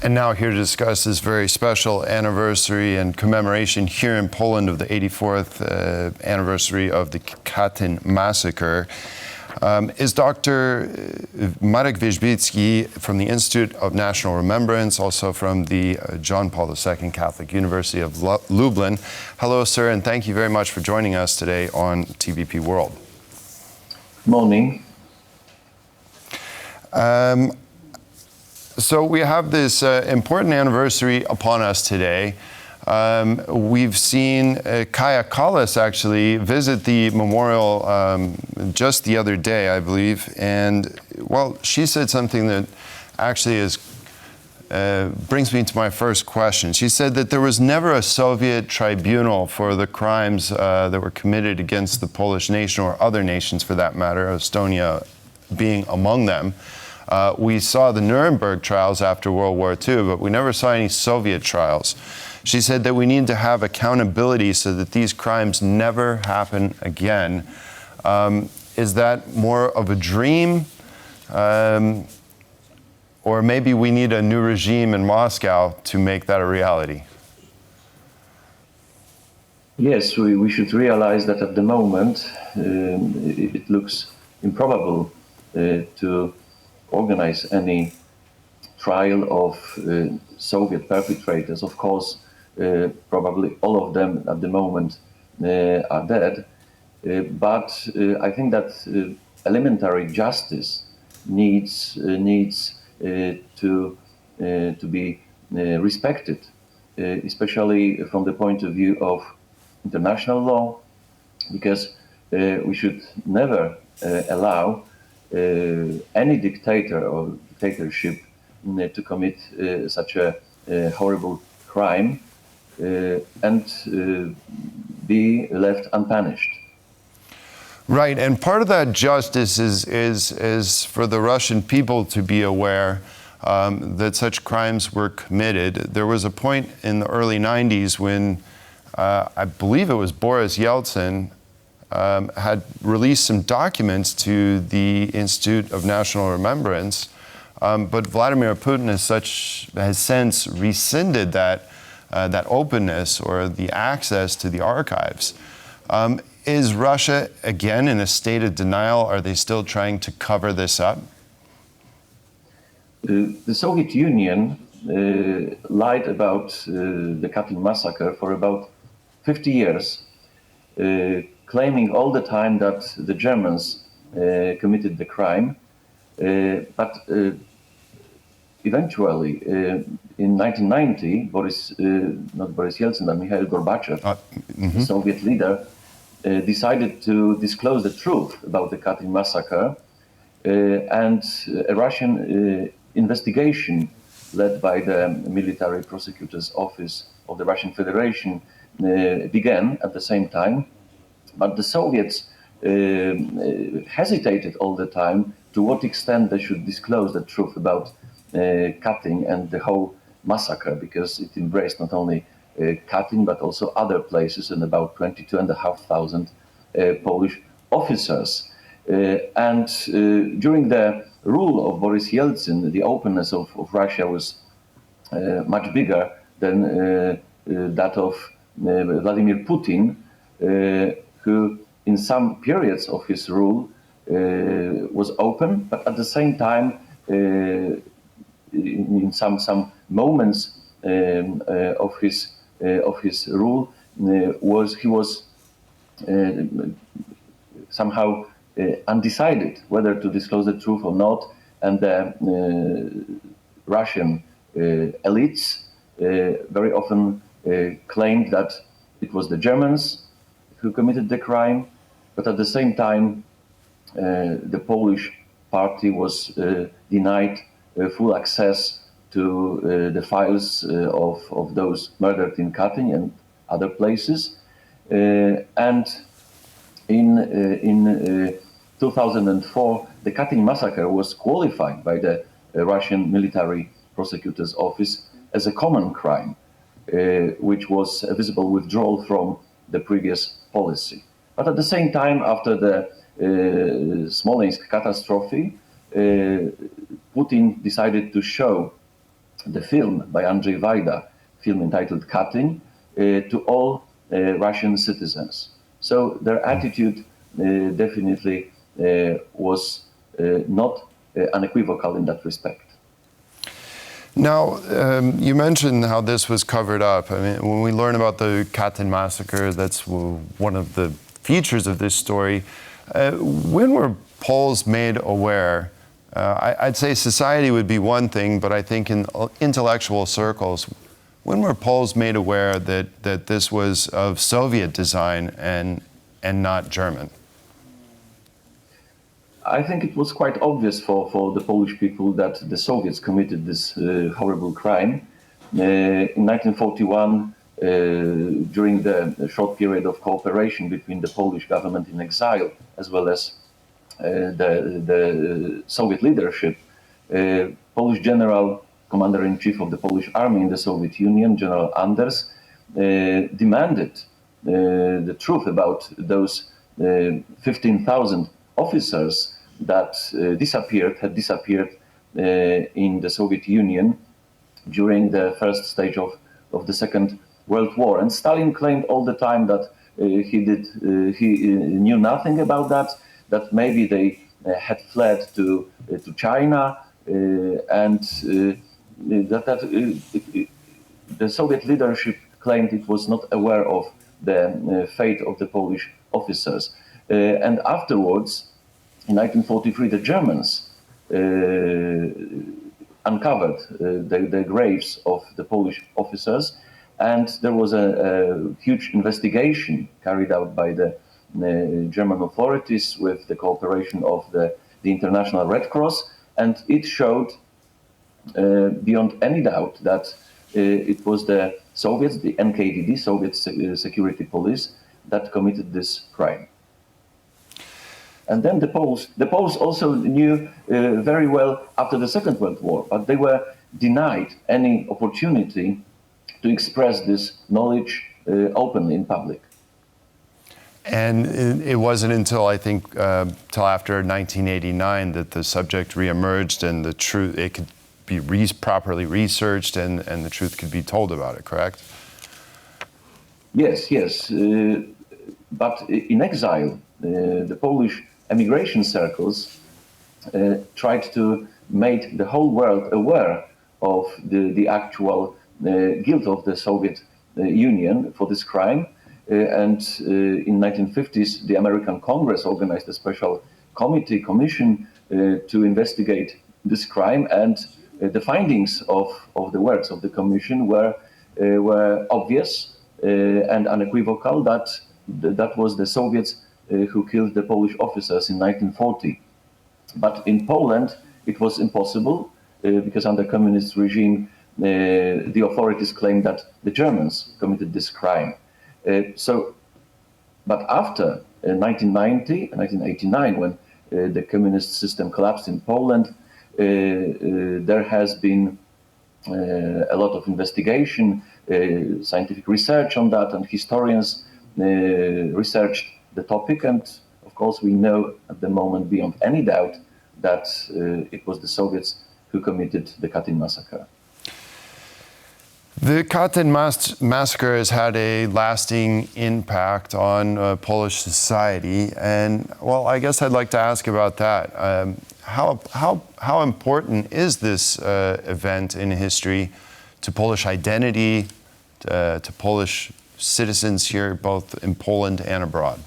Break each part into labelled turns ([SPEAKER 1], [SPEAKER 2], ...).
[SPEAKER 1] And now here to discuss this very special anniversary and commemoration here in Poland of the 84th anniversary of the Katyń Massacre is Dr. Marek Wierzbicki from the Institute of National Remembrance, also from the John Paul II Catholic University of Lublin. Hello, sir, and thank you very much for joining us today on TVP World.
[SPEAKER 2] Morning.
[SPEAKER 1] So we have this important anniversary upon us today. We've seen Kaja Kallas actually visit the memorial just the other day, I believe, and well, she said something that actually brings me to my first question. She said that there was never a Soviet tribunal for the crimes that were committed against the Polish nation or other nations for that matter, Estonia being among them. We saw the Nuremberg trials after World War II, but we never saw any Soviet trials. She said that we need to have accountability so that these crimes never happen again. Is that more of a dream? Or maybe we need a new regime in Moscow to make that a reality?
[SPEAKER 2] Yes, we should realize that at the moment it looks improbable to organize any trial of Soviet perpetrators. Of course, probably all of them at the moment are dead, but I think that elementary justice needs to be respected, especially from the point of view of international law, because we should never allow any dictator or dictatorship to commit such a horrible crime and be left unpunished.
[SPEAKER 1] Right, and part of that justice is for the Russian people to be aware that such crimes were committed. There was a point in the early 90s when I believe it was Boris Yeltsin had released some documents to the Institute of National Remembrance, but Vladimir Putin has since rescinded that openness or the access to the archives. Is Russia again in a state of denial? Are they still trying to cover this up?
[SPEAKER 2] The Soviet Union lied about the Katyń massacre for about 50 years. Claiming all the time that the Germans committed the crime, but eventually in 1990, not Boris Yeltsin, but Mikhail Gorbachev, the Soviet leader, decided to disclose the truth about the Katyń massacre, and a Russian investigation led by the Military Prosecutor's Office of the Russian Federation began at the same time. But the Soviets hesitated all the time to what extent they should disclose the truth about Katyń and the whole massacre, because it embraced not only Katyń but also other places and about 22,500 Polish officers. And during the rule of Boris Yeltsin, the openness of Russia was much bigger than that of Vladimir Putin, who in some periods of his rule was open, but at the same time, in some moments of his rule, he was somehow undecided whether to disclose the truth or not, and the Russian elites very often claimed that it was the Germans who committed the crime, but at the same time, the Polish party was denied full access to the files of those murdered in Katyń and other places. And in 2004, the Katyń massacre was qualified by the Russian Military Prosecutor's Office as a common crime, which was a visible withdrawal from the previous policy. But at the same time, after the Smolensk catastrophe, Putin decided to show the film by Andrzej Wajda, film entitled Katyń, to all Russian citizens. So their attitude definitely was not unequivocal in that respect.
[SPEAKER 1] Now, you mentioned how this was covered up. I mean, when we learn about the Katyń massacre, that's one of the features of this story. When were Poles made aware? I'd say society would be one thing, but I think in intellectual circles, when were Poles made aware that this was of Soviet design and not German?
[SPEAKER 2] I think it was quite obvious for the Polish people that the Soviets committed this horrible crime. In 1941, during the short period of cooperation between the Polish government in exile as well as the Soviet leadership, Polish general, commander-in-chief of the Polish army in the Soviet Union, General Anders, demanded the truth about those 15,000 officers that had disappeared in the Soviet Union during the first stage of the Second World War. And Stalin claimed all the time that he knew nothing about that maybe they had fled to China, and the Soviet leadership claimed it was not aware of the fate of the Polish officers. And afterwards, in 1943, the Germans uncovered the graves of the Polish officers, and there was a huge investigation carried out by the German authorities with the cooperation of the International Red Cross, and it showed beyond any doubt that it was the Soviets, the NKVD, Soviet Security Police, that committed this crime. And then the Poles also knew very well after the Second World War, but they were denied any opportunity to express this knowledge openly in public.
[SPEAKER 1] And it wasn't until, I think, till after 1989 that the subject reemerged and the truth, it could be properly researched and the truth could be told about it, correct?
[SPEAKER 2] Yes. But in exile, the Polish emigration circles tried to make the whole world aware of the actual guilt of the Soviet Union for this crime. And in 1950s, the American Congress organized a special commission to investigate this crime, and the findings of the works of the commission were obvious and unequivocal that was the Soviets who killed the Polish officers in 1940. But in Poland, it was impossible because under communist regime, the authorities claimed that the Germans committed this crime. But after 1990 and 1989, when the communist system collapsed in Poland, there has been a lot of investigation, scientific research on that, and historians researched the topic. And of course, we know at the moment beyond any doubt that it was the Soviets who committed the Katyń massacre.
[SPEAKER 1] The Katyń massacre has had a lasting impact on Polish society, and well, I guess I'd like to ask about that. How important is this event in history to Polish identity, to Polish citizens here, both in Poland and abroad?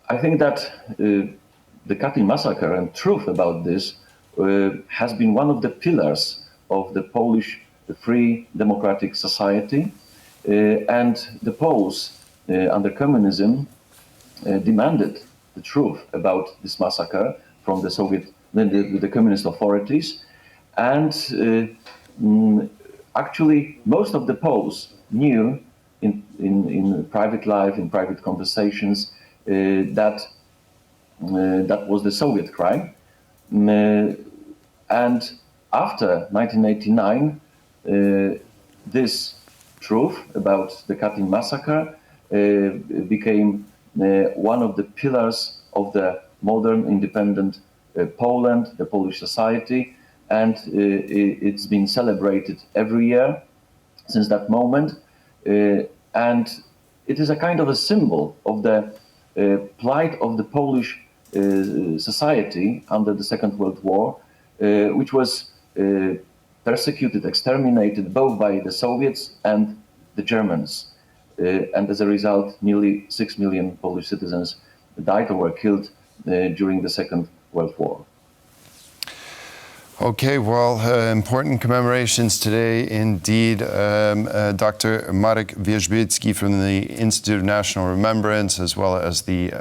[SPEAKER 2] I think that the Katyń massacre and truth about this has been one of the pillars of the Polish free democratic society, and the Poles under communism demanded the truth about this massacre from the communist authorities, and actually most of the Poles knew in private life, in private conversations, that was the Soviet crime. And after 1989, this truth about the Katyń massacre became one of the pillars of the modern, independent Poland, the Polish society. and it's been celebrated every year since that moment. And it is a kind of a symbol of the plight of the Polish society under the Second World War, which was persecuted, exterminated both by the Soviets and the Germans. And as a result, nearly 6 million Polish citizens died or were killed during the Second World War.
[SPEAKER 1] Okay, well, important commemorations today indeed. Dr. Marek Wierzbicki from the Institute of National Remembrance, as well as the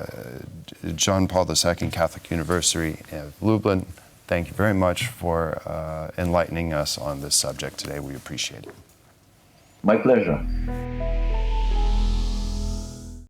[SPEAKER 1] John Paul II Catholic University of Lublin. Thank you very much for enlightening us on this subject today. We appreciate it.
[SPEAKER 2] My pleasure.